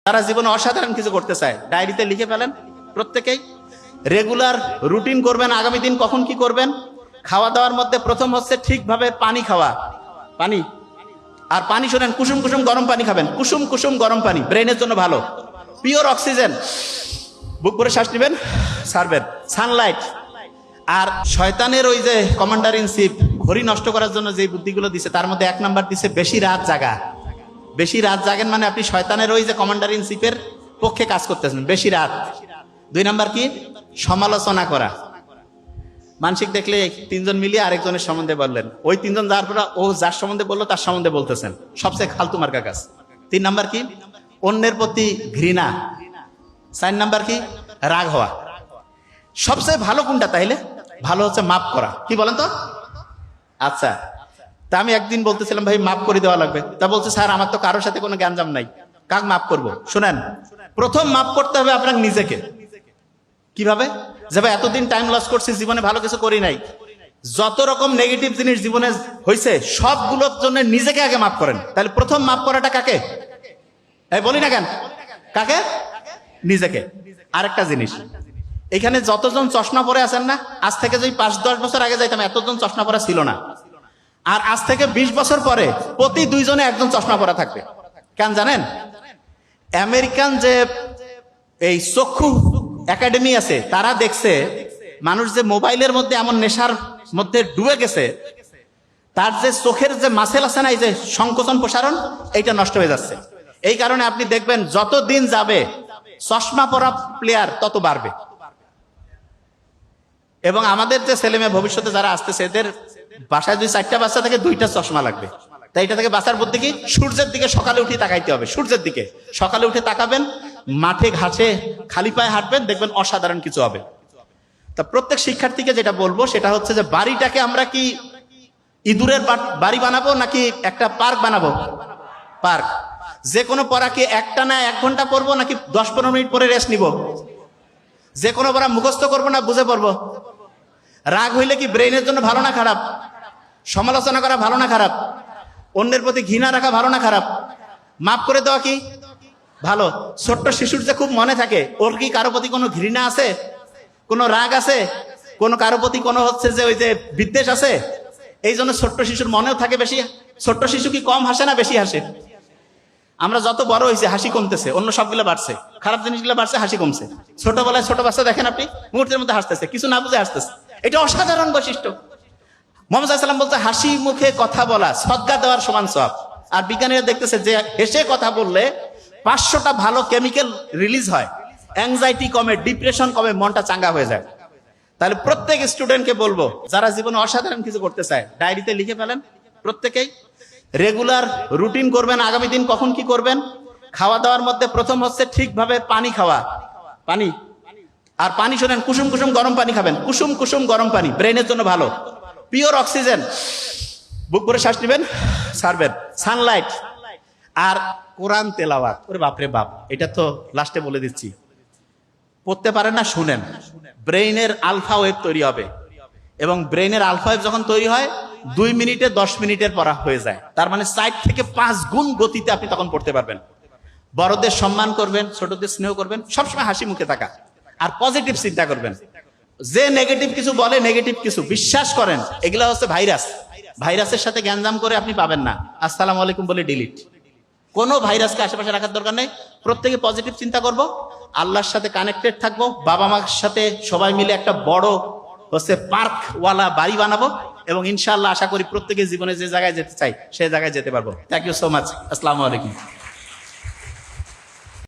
তারা জীবনে অসাধারণ কিছু করতে চায় ডায়েরিতে লিখে ফেলেন প্রত্যেকেই। রেগুলার রুটিন করবেন, আগামী দিন কখন কি করবেন। খাওয়া দাওয়ার মধ্যে প্রথম হচ্ছে ঠিকভাবে পানি খাওয়া, পানি। আর পানি শোনেন, কুসুম কুসুম গরম পানি খাবেন, কুসুম কুসুম গরম পানি ব্রেনের জন্য ভালো। পিওর অক্সিজেন, বুক ভরে শ্বাস নেবেন, ছাড়বেন। সানলাইট। আর শয়তানের ওই যে কমান্ডার ইন চিফ ঘড়ি নষ্ট করার জন্য যে বুদ্ধিগুলো দিছে তার মধ্যে 1 নাম্বার দিছে বেশি রাত জাগা। বেশি রাত জাগেন মানে আপনি শয়তানের ওই যে কমান্ডার ইন চিফের পক্ষে কাজ করতেছেন, বেশি রাত। 2 নাম্বার কি? সমালোচনা করা। মানসিক দেখলে 3 জন মিলিয়ে আরেকজনের সম্বন্ধে বললেন, ওই 3 জন যার পর ও যার সম্বন্ধে বললো তার সম্বন্ধে বলতেছেন, সবচেয়ে ফালতু মার্কা কাজ। 3 নাম্বার কি? অন্যের প্রতি ঘৃণা। 4 নাম্বার কি? রাগ হওয়া। সবচেয়ে ভালো কোনটা তাইলে? ভালো হচ্ছে মাফ করা। কি বলেন তো? আচ্ছা, তা আমি একদিন বলতেছিলাম ভাই মাফ করে দেওয়া লাগবে, তা বলছে স্যার আমার তো কারোর সাথে কোনো জ্ঞানজাম নাই, কাক মাফ করবো? শুনেন, প্রথম মাফ করতে হবে আপনার নিজেকে। কিভাবে? যে ভাই এতদিন টাইম লস করছি, জীবনে ভালো কিছু করি নাই, যত রকম নেগেটিভ জিনিস জীবনে হয়েছে সবগুলোর জন্য নিজেকে আগে মাফ করেন। তাহলে প্রথম মাফ করাটা কাকে? এই বলি না কেন, কাকে? নিজেকে। আরেকটা জিনিস, এখানে যতজন চশমা পরে আছেন না, আজ থেকে যদি 5-10 বছর আগে যাইতাম এতজন চশমা পরা ছিল না। আর আজ থেকে 20 বছর পরে প্রতি 2 জনে একজন চশমা পরা থাকবে। কেন জানেন? আমেরিকান যে এই চক্ষু একাডেমি আছে তারা দেখছে মানুষ যে মোবাইলের মধ্যে এমন নেশার মধ্যে ডুবে গেছে, তার যে চোখের যে মাসেল আছে না, এই যে সংকোচন প্রসারণ, এইটা নষ্ট হয়ে যাচ্ছে। এই কারণে আপনি দেখবেন যত দিন যাবে চশমা পরা প্লেয়ার তত বাড়বে। এবং আমাদের যে ছেলে মেয়ে ভবিষ্যতে যারা আসতেছে এদের বাসায় যদি 4টা বাচ্চা থাকে 2টা চশমা লাগবে। তাই এটা থেকে বাঁচার বুদ্ধি কি? সূর্যের দিকে সকালে উঠে তাকাইতে হবে। সূর্যের দিকে সকালে উঠে তাকাবেন, মাঠে ঘাসে খালি পায়ে হাঁটবেন, দেখবেন অসাধারণ কিছু হবে। তা প্রত্যেক শিক্ষার্থীকে যেটা বলবো সেটা হচ্ছে যে বাড়িটাকে আমরা কি ইঁদুরের বাড়ি বানাবো নাকি একটা পার্ক বানাবো? পার্ক। যে কোনো পড়াকে একটানা 1 ঘন্টা পড়বো নাকি 10-15 মিনিট পরে রেস্ট নিব? যে কোনো পড়া মুখস্থ করবো না বুঝে পড়বো? রাগ হইলে কি ব্রেইনের জন্য ভালো না খারাপ? সমালোচনা করা ভালো না খারাপ? অন্যের প্রতি ঘৃণা রাখা ভালো না খারাপ? মাফ করে দেওয়া কি ভালো? ছোট্ট শিশুর যে খুব মনে থাকে, ওর কি কারো প্রতি কোনো ঘৃণা আছে, কোনো রাগ আছে, কোনো কারো প্রতি কোনো হচ্ছে যে ওই যে বিদ্বেষ আছে? এই জন্য ছোট্ট শিশুর মনেও থাকে বেশি। ছোট্ট শিশু কি কম হাসে না বেশি হাসে? আমরা যত বড় হয়েছে হাসি কমতেছে, অন্য সবগুলো বাড়ছে, খারাপ জিনিসগুলো বাড়ছে, হাসি কমছে। ছোটবেলায় ছোট বাচ্চা দেখেন আপনি, মুহূর্তের মধ্যে হাসতেছে, কিছু না বুঝে হাসতেছে। এটা অসাধারণ বৈশিষ্ট্য। মুহাম্মদ সাল্লাল্লাহু আলাইহি ওয়াসাল্লাম বলতে হাসি মুখে কথা বলা সদকা দেওয়ার সমান সওয়াব। আর বিজ্ঞানীরা দেখতেছে যে হেসে কথা বললে 500টা ভালো কেমিক্যাল রিলিজ হয়, অ্যাংজাইটি কমে, ডিপ্রেশন কমে, মনটা চাঙ্গা হয়ে যায়। তাহলে প্রত্যেক স্টুডেন্টকে বলবো যারা জীবনে অসাধারণ কিছু করতে চায় ডায়েরিতে লিখে ফেলেন প্রত্যেকেই। রেগুলার রুটিন করবেন, আগামী দিন কখন কি করবেন। খাওয়া দাওয়ার মধ্যে প্রথম হচ্ছে ঠিকভাবে পানি খাওয়া, পানি। আর পানি শোনেন, কুসুম কুসুম গরম পানি খাবেন, কুসুম কুসুম গরম পানি ব্রেনের জন্য ভালো। পিওর অক্সিজেন, বুক ভরে শ্বাস নেবেন, ছাড়বেন। সানলাইট। আর কোরআন তেলাওয়াত। ওরে বাপরে বাপ, এটা তো লাস্টে বলে দিচ্ছি, পড়তে পারেন না শুনেন। ব্রেইনের আলফা ওয়েভ তৈরি হবে, এবং ব্রেইনের আলফা ওয়েভ যখন তৈরি হয় 2 মিনিটে 10 মিনিটের পড়া হয়ে যায়। তার মানে 4 থেকে 5 গুণ গতিতে আপনি তখন পড়তে পারবেন। বড়দের সম্মান করবেন, ছোটদের স্নেহ করবেন, সবসময় হাসি মুখে থাকা, আর পজিটিভ চিন্তা করবেন। যে নেগেটিভ কিছু বলে, নেগেটিভ কিছু বিশ্বাস করেন, এগুলা হচ্ছে ভাইরাস। ভাইরাসের সাথে জ্ঞানজাম করে আপনি পাবেন না। আসসালামু আলাইকুম বলে ডিলিট। কোনো ভাইরাসকে আশেপাশে রাখার দরকার নেই। প্রত্যেকে পজিটিভ চিন্তা করব, আল্লাহর সাথে কানেক্টেড থাকবো, বাবা মার সাথে সবাই মিলে একটা বড় হচ্ছে পার্কওয়ালা বাড়ি বানাবো, এবং ইনশাআল্লাহ আশা করি প্রত্যেকে জীবনে যে জায়গায় যেতে চাই সেই জায়গায় যেতে পারবো। Thank you so much. আসসালামু আলাইকুম।